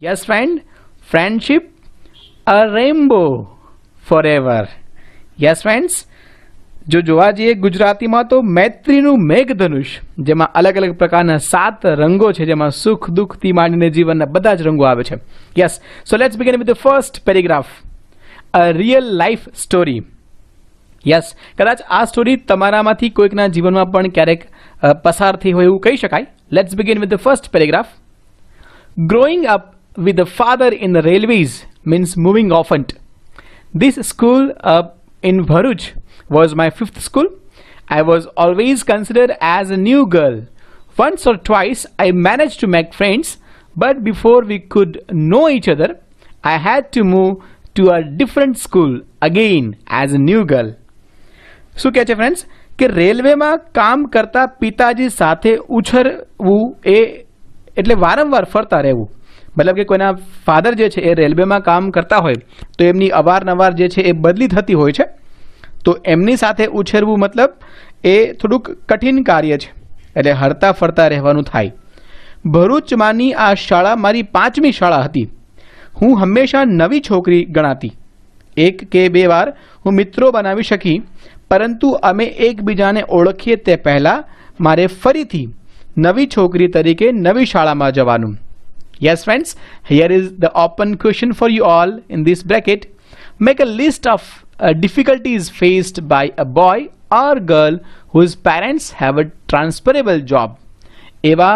Yes, friend, friendship, a rainbow forever. Yes, friends, જો જોવા જઈએ ગુજરાતીમાં તો મૈત્રીનું મેઘધનુષ, જેમાં અલગ અલગ પ્રકારના 7 રંગો છે, જેમાં સુખ દુઃખથી માંડીને જીવનના બધા જ રંગો આવે છે. Yes, so let's begin with the first paragraph, a real life story. Yes, કદાચ આ સ્ટોરી તમારામાંથી કોઈકના જીવનમાં પણ ક્યારેક પસાર થઈ હોય એવું કહી શકાય. Let's begin with the first paragraph. Growing up with a father in the railways means moving often. This school in Bharuch was my 5th school. I was always considered as a new girl. Once or twice I managed to make friends, but before we could know each other, I had to move to a different school again as a new girl. શું કહે છે friends કે રેલવેમાં કામ કરતા પિતાજી સાથે ઉછરવું એ એટલે વારંવાર ફરતા રહેવું. મતલબ કે કોઈના ફાધર જે છે એ રેલવેમાં કામ કરતા હોય તો એમની અવારનવાર જે છે એ બદલી થતી હોય છે, તો એમની સાથે ઉછેરવું મતલબ એ થોડુંક કઠિન કાર્ય છે, એટલે હરતા ફરતા રહેવાનું થાય. ભરૂચમાંની આ શાળા મારી 5મી શાળા હતી. હું હંમેશા નવી છોકરી ગણાતી. 1 કે 2 વાર હું મિત્રો બનાવી શકી, પરંતુ અમે એકબીજાને ઓળખીએ તે પહેલાં મારે ફરીથી નવી છોકરી તરીકે નવી શાળામાં જવાનું. Yes, friends, here is the open question for you all in this bracket. Make a list of difficulties faced by a boy or girl whose parents have a transferable job. એવા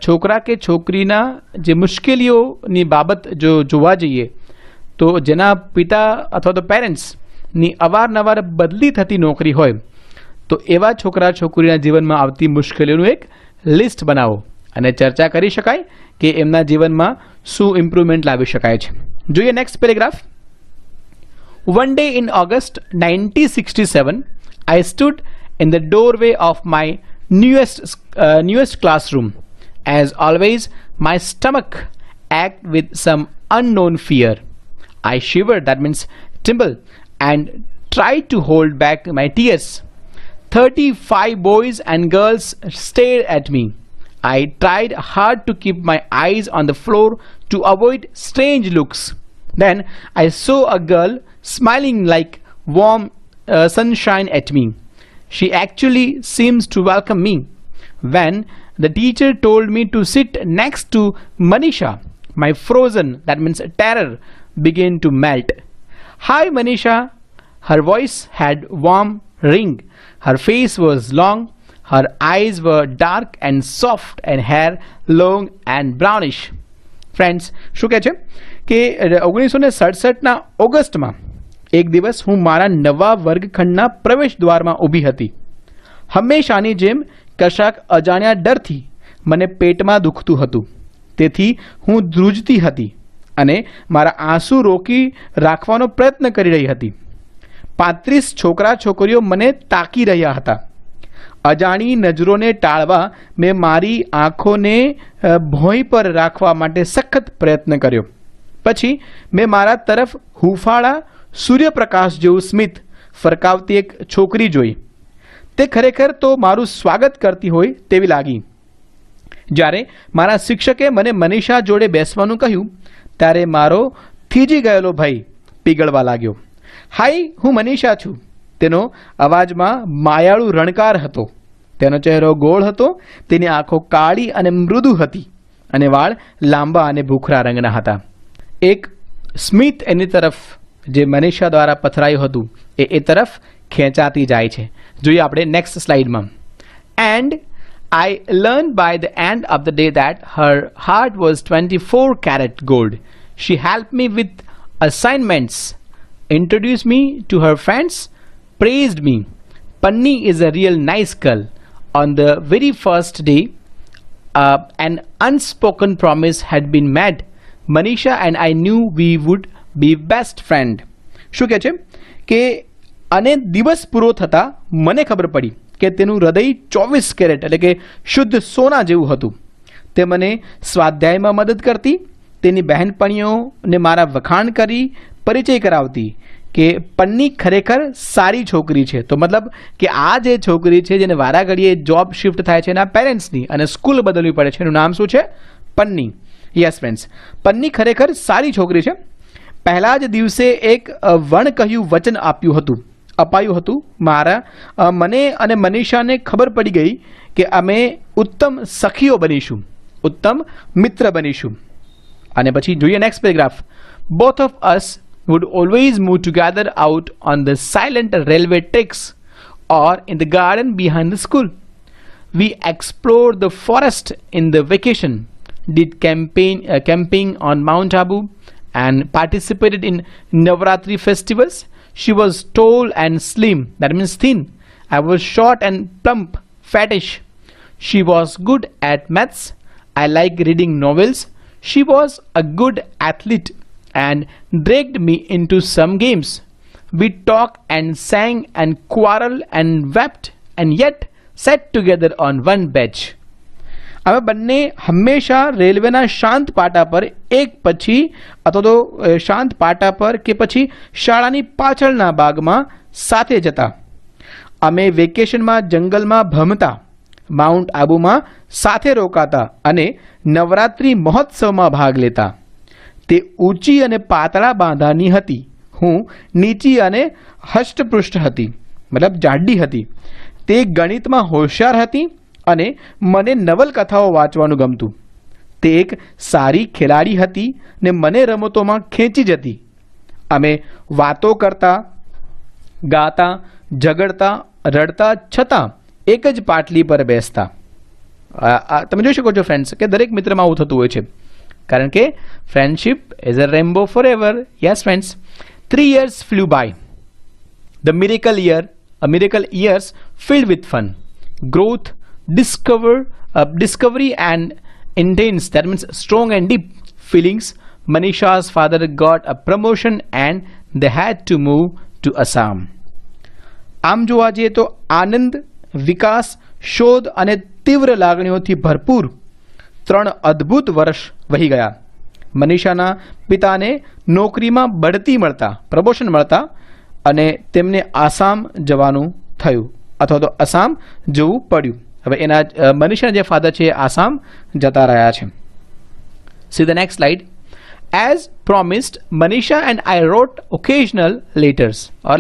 છોકરા કે છોકરીના જે મુશ્કેલીઓની બાબત જો જોવા જઈએ તો જેના પિતા અથવા તો પેરેન્ટ્સની અવારનવાર બદલી થતી નોકરી હોય, તો એવા છોકરા છોકરીના જીવનમાં આવતી મુશ્કેલીઓનું એક લિસ્ટ બનાવો અને ચર્ચા કરી શકાય કે એમના જીવનમાં શું ઇમ્પ્રુવમેન્ટ લાવી શકાય છે. જોઈએ next paragraph. One day in August 1967, I stood in the doorway of my newest classroom. As always, my stomach ached with some unknown fear. I shivered, that means trembled, and tried to hold back my tears. 35 boys and girls stared at me. I tried hard to keep my eyes on the floor to avoid strange looks. Then I saw a girl smiling like warm sunshine at me. She actually seems to welcome me. When the teacher told me to sit next to Manisha, my frozen, that means terror, began to melt. Hi Manisha. Her voice had warm ring. Her face was long. Her eyes were dark and soft and hair long and brownish. Friends, શું કહે છે કે 1967ના ઓગસ્ટમાં એક દિવસ હું મારા નવા વર્ગખંડના પ્રવેશ દ્વારમાં ઊભી હતી. હંમેશાની જેમ કશાક અજાણ્યા ડરથી મને પેટમાં દુખતું હતું, તેથી હું ધ્રુજતી હતી અને મારા આંસુ રોકી રાખવાનો પ્રયત્ન કરી રહી હતી. 35 છોકરા છોકરીઓ મને તાકી રહ્યા હતા. અજાણી નજરોને ટાળવા મેં મારી આંખોને ભોંય પર રાખવા માટે સખત પ્રયત્ન કર્યો. પછી મેં મારા તરફ હૂંફાળા સૂર્યપ્રકાશ જેવું સ્મિત ફરકાવતી એક છોકરી જોઈ. તે ખરેખર તો મારું સ્વાગત કરતી હોય તેવી લાગી. જ્યારે મારા શિક્ષકે મને મનીષા જોડે બેસવાનું કહ્યું ત્યારે મારો થીજી ગયેલો ભય પીગળવા લાગ્યો. હાય, હું મનીષા છું. તેનો અવાજમાં માયાળુ રણકાર હતો. તેનો ચહેરો ગોળ હતો, તેની આંખો કાળી અને મૃદુ હતી અને વાળ લાંબા અને ભૂખરા રંગના હતા. એક સ્મિત એની તરફ જે મનીષા દ્વારા પથરાયું હતું એ તરફ ખેંચાતી જાય છે. જોઈએ આપણે નેક્સ્ટ સ્લાઇડમાં. And I learned by the end of the day that her heart was 24 karat gold. She helped me with assignments, introduced me to her friends, praised me. Panni is a real nice girl. On the very first day, an unspoken promise had been made. Manisha and I knew we would be best friend. શું કહે છે કે અને દિવસ પૂરો થતાં મને ખબર પડી કે તેનું હૃદય 24 કેરેટ એટલે કે શુદ્ધ સોના જેવું હતું. તે મને સ્વાધ્યાયમાં મદદ કરતી, તેની બહેનપણીઓને મારા વખાણ કરી પરિચય કરાવતી કે પન્ની ખરેખર સારી છોકરી છે. તો મતલબ કે આ જે છોકરી છે જેને વારાઘડીએ જોબ શિફ્ટ થાય છે એના પેરેન્ટ્સની અને સ્કૂલ બદલવી પડે છે, એનું નામ શું છે? પન્ની. યસ ફ્રેન્ડ્સ, પન્ની ખરેખર સારી છોકરી છે. પહેલા જ દિવસે એક વણકહ્યું વચન અપાયું હતું. મને અને મનીષાને ખબર પડી ગઈ કે અમે ઉત્તમ સખીઓ બનીશું, ઉત્તમ મિત્ર બનીશું. અને પછી જોઈએ next paragraph. Both of us would always move together out on the silent railway tracks or in the garden behind the school. We explored the forest in the vacation, did camping on Mount Abu, and participated in Navratri festivals. She was tall and slim, that means thin. I was short and plump, fattish. She was good at maths. I like reading novels. She was a good athlete and dragged me into some games. We talked and sang and quarreled and wept and yet sat together on one bench. હવે બંને હંમેશા રેલવેના શાંત પાટા પર એક પછી અથવા તો શાંત પાટા પર કે પછી શાળાની પાછળના ભાગમાં સાથે જતા. અમે વેકેશનમાં જંગલમાં ભમતા, માઉન્ટ આબુમાં સાથે રોકાતા અને નવરાત્રિ મહોત્સવમાં ભાગ લેતા. તે ઊંચી અને પાતળા બાંધાની હતી. હું નીચી અને હષ્ટપૃષ્ઠ હતી, મતલબ જાડી હતી. તે ગણિતમાં હોશિયાર હતી અને મને નવલકથાઓ વાંચવાનું ગમતું. તે એક સારી ખેલાડી હતી ને મને રમતોમાં ખેંચી જતી. અમે વાતો કરતા, ગાતા, ઝઘડતા, રડતા છતાં એક જ પાટલી પર બેસતા. તમે જોઈ શકો છો ફ્રેન્ડ્સ કે દરેક મિત્રમાં આવું થતું હોય છે, કારણ કે friendship is a rainbow forever. Yes friends, 3 years flew by. The miracle years filled with fun, growth, discovery and intense, that means strong and deep feelings. Manisha's father got a promotion and they had to move to Assam. આમ જોવા જઈએ તો આનંદ, વિકાસ, શોધ અને તીવ્ર લાગણીઓથી ભરપૂર 3 અદ્ભુત વર્ષ વહી ગયા. મનીષાના પિતાને નોકરીમાં બઢતી મળતા, પ્રમોશન મળતા અને તેમને આસામ જવાનું થયું અથવા તો આસામ જવું પડ્યું. હવે એના મનીષાના જે ફાધર છે એ આસામ જતા રહ્યા છે. See the next slide. As promised, Manisha and I wrote occasional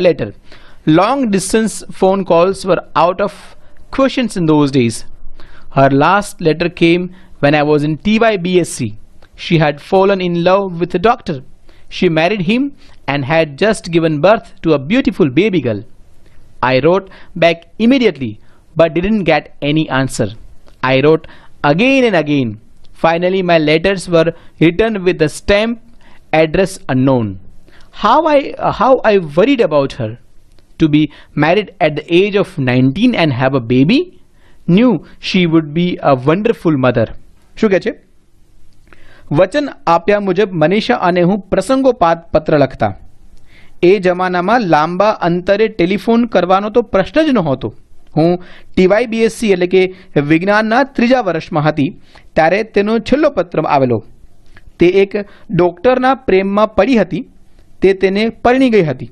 letter. Long distance phone calls were out of questions in those days. Her last letter came when I was in TYBSc. She had fallen in love with a doctor. She married him and had just given birth to a beautiful baby girl. I wrote back immediately but didn't get any answer. I wrote again and again. Finally my letters were written with the stamp address unknown. How I worried about her. To be married at the age of 19 and have a baby. Knew she would be a wonderful mother. શું કહે છે? વચન આપ્યા મુજબ મનીષા અને હું પ્રસંગોપાત પત્ર લખતા. એ જમાનામાં લાંબા અંતરે ટેલિફોન કરવાનો તો પ્રશ્ન જ નહોતો. હું TYBSc એટલે કે વિજ્ઞાનના 3જા વર્ષમાં હતી ત્યારે તેનો છેલ્લો પત્ર આવેલો. તે એક ડૉક્ટરના પ્રેમમાં પડી હતી. તે તેને પરણી ગઈ હતી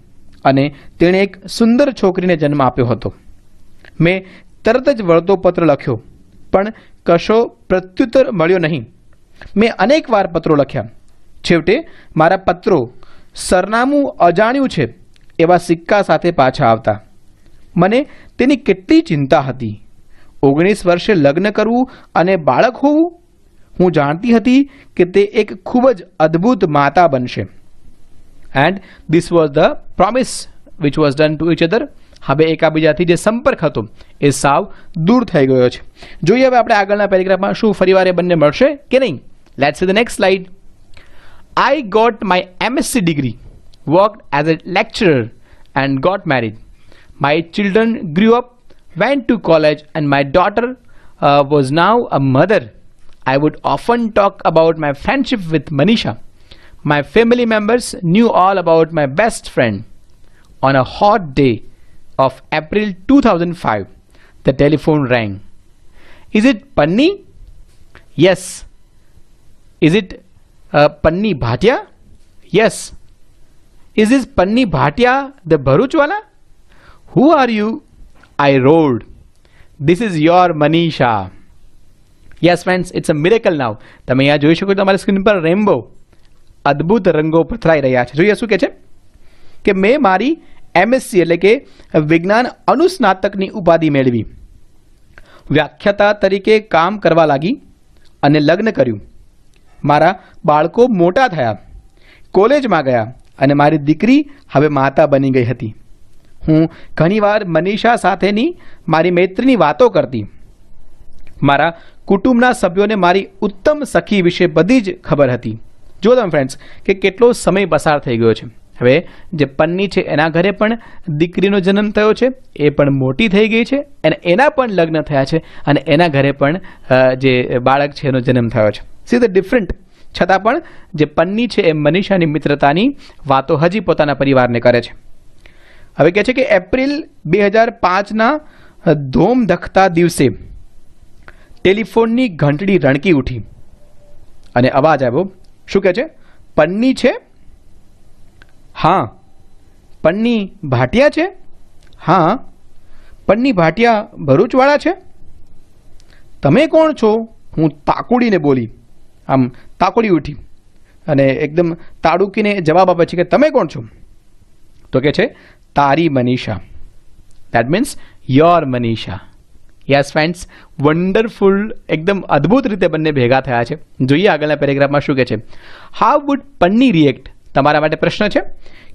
અને તેણે એક સુંદર છોકરીને જન્મ આપ્યો હતો. મેં તરત જ વળતો પત્ર લખ્યો પણ કશો પ્રત્યુત્તર મળ્યો નહીં. મેં અનેક વાર પત્રો લખ્યા. છેવટે મારા પત્રો સરનામું અજાણ્યું છે એવા સિક્કા સાથે પાછા આવતા. મને તેની કેટલી ચિંતા હતી. 19 વર્ષે લગ્ન કરવું અને બાળક હોવું. હું જાણતી હતી કે તે એક ખૂબ જ અદ્ભુત માતા બનશે. And this was the promise which was done to each other. હવે એકાબીજાથી જે સંપર્ક હતો એ સાવ દૂર થઈ ગયો છે. જોઈએ હવે આપણે આગળના પેરેગ્રાફમાં શું ફરીવાર એ બંને મળશે કે નહીં. Let's see the next slide. I got my MSc degree, worked as a lecturer and got married. My children grew up, went to college and my daughter was now a mother. I would often talk about my friendship with Manisha. My family members knew all about my best friend. On a hot day of April 2005, the telephone rang. Is it Panni? Yes. Is it Panni Bhatia? Yes. Is this Panni Bhatia the Bharuchwala? Who are you? I roared. This is your Manisha. Yes friends, it's a miracle now. તમે અહીંયા જોઈ શકો છો તમારી screen પર Rambo અદ્ભુત રંગો પથરાઈ રહ્યા છે. જોઈએ શું કહે છે કે મેં મારી MSc એટલે કે વિજ્ઞાન અનુસ્નાતકની ઉપાધિ મેળવી, વ્યાખ્યાતા તરીકે કામ કરવા લાગી અને લગ્ન કર્યું. મારા બાળકો મોટા થયા, કોલેજમાં ગયા અને મારી દીકરી હવે માતા બની ગઈ હતી. હું ઘણીવાર મનીષા સાથેની મારી મૈત્રીની વાતો કરતી. મારા કુટુંબના સભ્યોને મારી ઉત્તમ સખી વિશે બધી જ ખબર હતી. જો તમે ફ્રેન્ડ્સ કે કેટલો સમય પસાર થઈ ગયો છે. હવે જે પન્ની છે એના ઘરે પણ દીકરીનો જન્મ થયો છે, એ પણ મોટી થઈ ગઈ છે અને એના પણ લગ્ન થયા છે અને એના ઘરે પણ જે બાળક છે એનો જન્મ થયો છે. See the different. છતાં પણ જે પન્ની છે એ મનીષાની મિત્રતાની વાતો હજી પોતાના પરિવારને કરે છે. હવે કહે છે કે એપ્રિલ 2005ના ધોમ ધખતા દિવસે ટેલિફોનની ઘંટડી રણકી ઉઠી અને અવાજ આવ્યો. શું કહે છે? પન્ની છે? હા. પન્ની ભાટિયા છે? હા. પન્ની ભાટિયા ભરૂચવાળા છે? તમે કોણ છો? હું તાકુડીને બોલી, આમ તાકુડી ઉઠી અને એકદમ તાડુકીને જવાબ આપે છે કે તમે કોણ છો? તો કે છે તારી Manisha. That means your Manisha. Yes friends, wonderful, એકદમ અદ્ભુત રીતે બંને ભેગા થયા છે. જોઈએ આગળના પેરેગ્રાફમાં શું કહે છે. How would Penny react? તમારા માટે પ્રશ્ન છે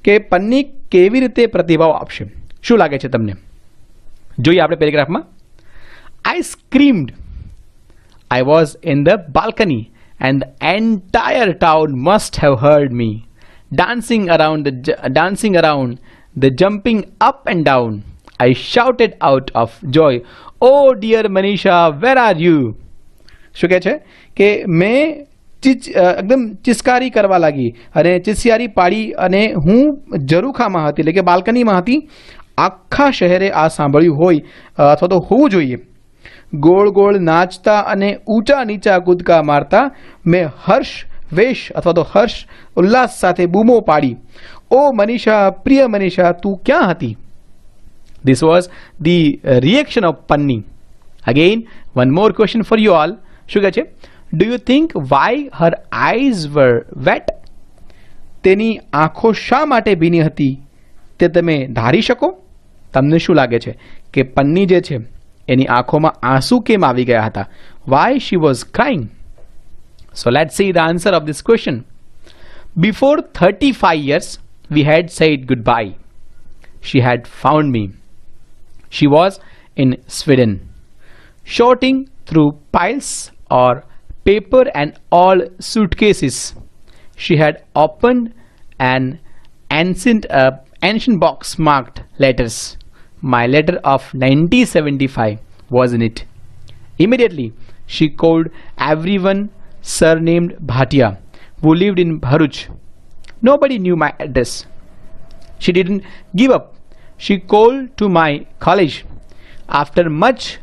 કે પન્ની કેવી રીતે પ્રતિભાવ આપશે? શું લાગે છે તમને? જોઈએ આપણે પેરેગ્રાફમાં. આઈ સ્ક્રીમ્ડ. I was in the balcony and the entire town must have heard me dancing around, the jumping up and down. I shouted out of joy, "Oh dear Manisha, where are you?" શું કહે છે કે મેં એકદમ ચિસ્કારી કરવા લાગી અને ચિસ્યારી પાડી અને હું ઝરૂખામાં હતી, એટલે કે બાલ્કનીમાં હતી. આખા શહેરે આ સાંભળ્યું હોય અથવા તો હોવું જોઈએ. ગોળ ગોળ નાચતા અને ઊંચા નીચા કૂદકા મારતા મેં હર્ષ વેશ અથવા તો હર્ષ ઉલ્લાસ સાથે બૂમો પાડી, ઓ મનીષા, પ્રિય મનીષા, તું ક્યાં હતી? This was the reaction of Panni. Again, one more question for you all. શું કહે છે? Do you think why her eyes were wet? તેની આંખો શા માટે ભીની હતી તે તમે ધારી શકો? તમને શું લાગે છે કે પન્ની જે છે એની આંખોમાં આંસુ કેમ આવી ગયા હતા? Why she was crying? So let's see the answer of this question. Before 35 years, we had said goodbye. She had found me. She was in Sweden, sorting through piles or paper and all suitcases. She had opened an ancient box marked letters. My letter of 1975 was in it. Immediately, she called everyone surnamed Bhatia who lived in Bharuch. Nobody knew my address. She didn't give up. She called to my college. After much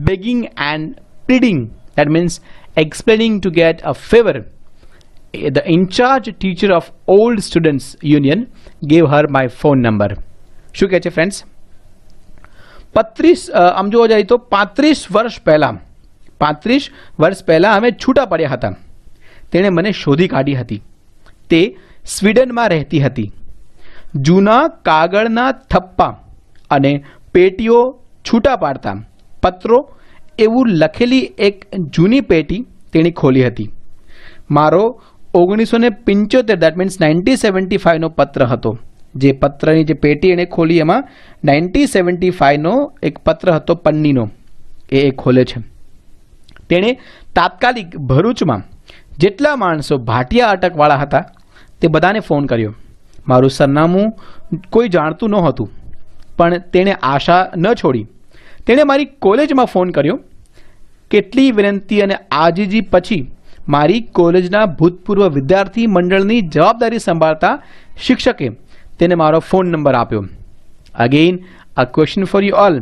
begging and pleading, that means explaining to get a favor, the in-charge teacher of Old Students Union gave her my phone number. શું કહે છે friends? 35 આમ જોવા જાય તો 35 વર્ષ પહેલાં અમે છૂટા પડ્યા હતા. તેણે મને શોધી કાઢી હતી. તે સ્વીડનમાં રહેતી હતી. જૂના કાગળના થપ્પા અને પેટીઓ છૂટા પાડતા પત્રો એવું લખેલી એક જૂની પેટી તેણે ખોલી હતી. મારો 1975 દેટ મીન્સ 1975નો પત્ર હતો. જે પત્રની જે પેટી એણે ખોલી એમાં 1975નો એક પત્ર હતો પન્નીનો, એ ખોલે છે. તેણે તાત્કાલિક ભરૂચમાં જેટલા માણસો ભાટિયા અટકવાળા હતા તે બધાને ફોન કર્યો. મારું સરનામું કોઈ જાણતું નહોતું, પણ તેણે આશા ન છોડી. તેણે મારી કોલેજમાં ફોન કર્યો. કેટલી વિનંતી અને આજીજી પછી મારી કોલેજના ભૂતપૂર્વ વિદ્યાર્થી મંડળની જવાબદારી સંભાળતા શિક્ષકે તેને મારો ફોન નંબર આપ્યો. Again a question for you all.